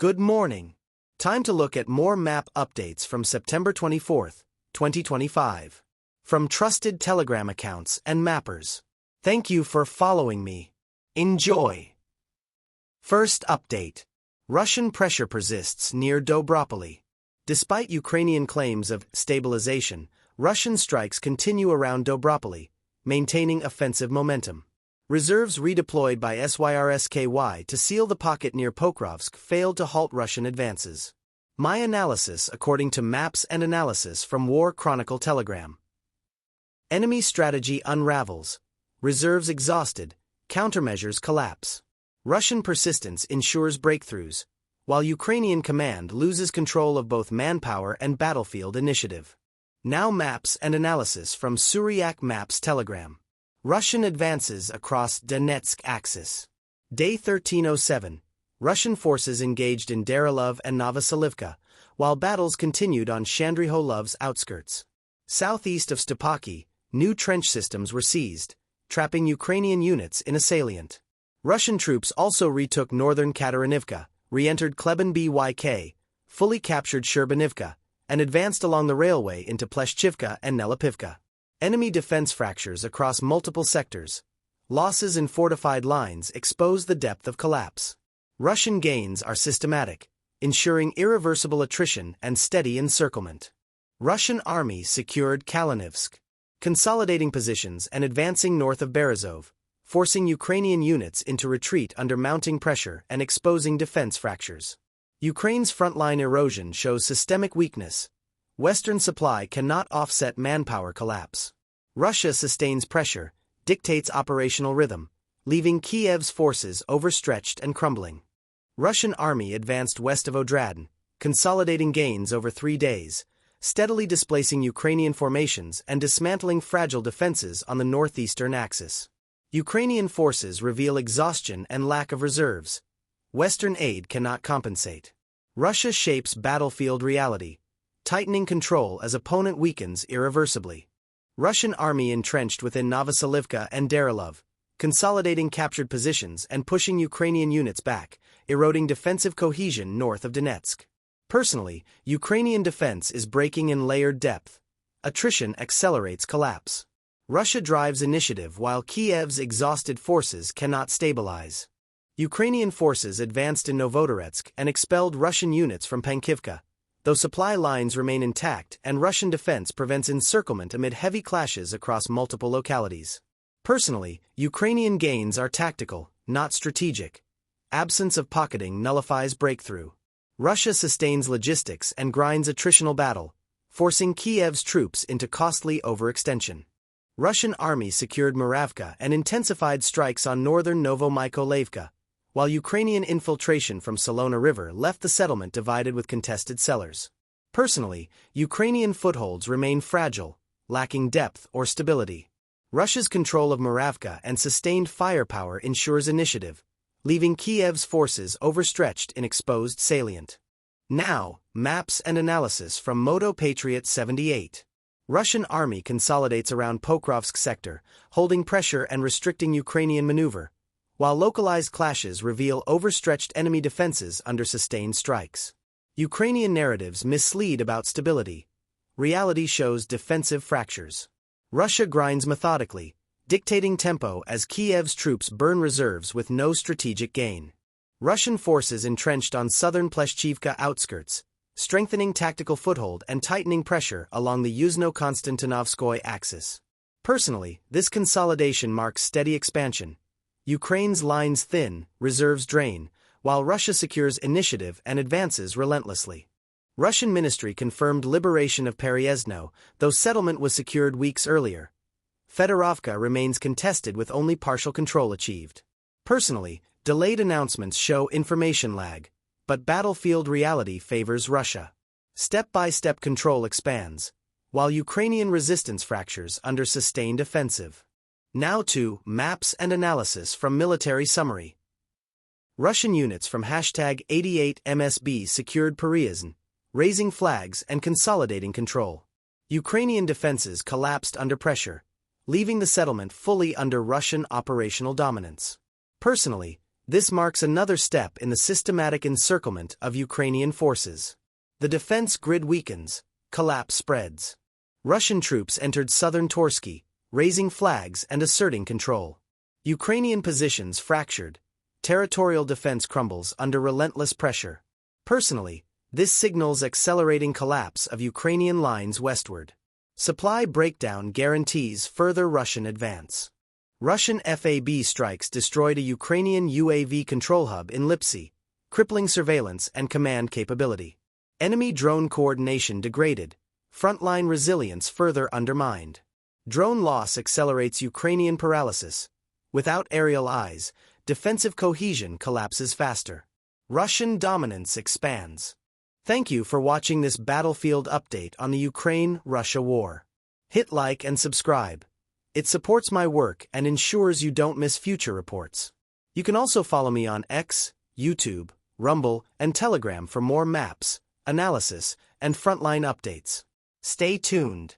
Good morning. Time to look at more map updates from September 24, 2025. From trusted Telegram accounts and mappers. Thank you for following me. Enjoy. First update. Russian pressure persists near Dobropoli. Despite Ukrainian claims of stabilization, Russian strikes continue around Dobropoli, maintaining offensive momentum. Reserves redeployed by SYRSKY to seal the pocket near Pokrovsk failed to halt Russian advances. My analysis according to maps and analysis from War Chronicle Telegram. Enemy strategy unravels. Reserves exhausted. Countermeasures collapse. Russian persistence ensures breakthroughs, while Ukrainian command loses control of both manpower and battlefield initiative. Now maps and analysis from Suryak Maps Telegram. Russian advances across Donetsk axis. Day 1307. Russian forces engaged in Darilov and Novoselivka, while battles continued on Shandryholov's outskirts. Southeast of Stepaki, new trench systems were seized, trapping Ukrainian units in a salient. Russian troops also retook northern Katarinivka, re-entered Kleban-Byk, fully captured Sherbanivka, and advanced along the railway into Pleshchivka and Nelipivka. Enemy defense fractures across multiple sectors. Losses in fortified lines expose the depth of collapse. Russian gains are systematic, ensuring irreversible attrition and steady encirclement. Russian army secured Kalinivsk, consolidating positions and advancing north of Berezov, forcing Ukrainian units into retreat under mounting pressure and exposing defense fractures. Ukraine's frontline erosion shows systemic weakness. Western supply cannot offset manpower collapse. Russia sustains pressure, dictates operational rhythm, leaving Kiev's forces overstretched and crumbling. Russian army advanced west of Odradin, consolidating gains over 3 days, steadily displacing Ukrainian formations and dismantling fragile defenses on the northeastern axis. Ukrainian forces reveal exhaustion and lack of reserves. Western aid cannot compensate. Russia shapes battlefield reality, tightening control as opponent weakens irreversibly. Russian army entrenched within Novoselivka and Darilov, consolidating captured positions and pushing Ukrainian units back, eroding defensive cohesion north of Donetsk. Personally, Ukrainian defense is breaking in layered depth. Attrition accelerates collapse. Russia drives initiative while Kiev's exhausted forces cannot stabilize. Ukrainian forces advanced in Novodoretsk and expelled Russian units from Pankivka, though supply lines remain intact and Russian defense prevents encirclement amid heavy clashes across multiple localities. Personally, Ukrainian gains are tactical, not strategic. Absence of pocketing nullifies breakthrough. Russia sustains logistics and grinds attritional battle, forcing Kiev's troops into costly overextension. Russian army secured Muravka and intensified strikes on northern Novomykolaiv, while Ukrainian infiltration from Solona River left the settlement divided with contested cellars. Personally, Ukrainian footholds remain fragile, lacking depth or stability. Russia's control of Muravka and sustained firepower ensures initiative, leaving Kiev's forces overstretched in exposed salient. Now, maps and analysis from Moto Patriot 78. Russian army consolidates around Pokrovsk sector, holding pressure and restricting Ukrainian maneuver, while localized clashes reveal overstretched enemy defenses under sustained strikes. Ukrainian narratives mislead about stability. Reality shows defensive fractures. Russia grinds methodically, dictating tempo as Kiev's troops burn reserves with no strategic gain. Russian forces entrenched on southern Pleshchivka outskirts, strengthening tactical foothold and tightening pressure along the Yuzhno-Konstantinovskoye axis. Personally, this consolidation marks steady expansion. Ukraine's lines thin, reserves drain, while Russia secures initiative and advances relentlessly. Russian ministry confirmed liberation of Pereezhno, though settlement was secured weeks earlier. Fedorovka remains contested with only partial control achieved. Personally, delayed announcements show information lag, but battlefield reality favors Russia. Step-by-step control expands, while Ukrainian resistance fractures under sustained offensive. Now to maps and analysis from military summary. Russian units from #88MSB secured Pereezhno, raising flags and consolidating control. Ukrainian defenses collapsed under pressure, leaving the settlement fully under Russian operational dominance. Personally, This marks another step in the systematic encirclement of Ukrainian forces. The defense grid weakens, collapse spreads. Russian troops entered southern Torsky, raising flags and asserting control. Ukrainian positions fractured, territorial defense crumbles under relentless pressure. Personally, this signals accelerating collapse of Ukrainian lines westward. Supply breakdown guarantees further Russian advance. Russian FAB strikes destroyed a Ukrainian UAV control hub in Lipsy, crippling surveillance and command capability. Enemy drone coordination degraded, frontline resilience further undermined. Drone loss accelerates Ukrainian paralysis. Without aerial eyes, defensive cohesion collapses faster. Russian dominance expands. Thank you for watching this battlefield update on the Ukraine-Russia war. Hit like and subscribe. It supports my work and ensures you don't miss future reports. You can also follow me on X, YouTube, Rumble, and Telegram for more maps, analysis, and frontline updates. Stay tuned.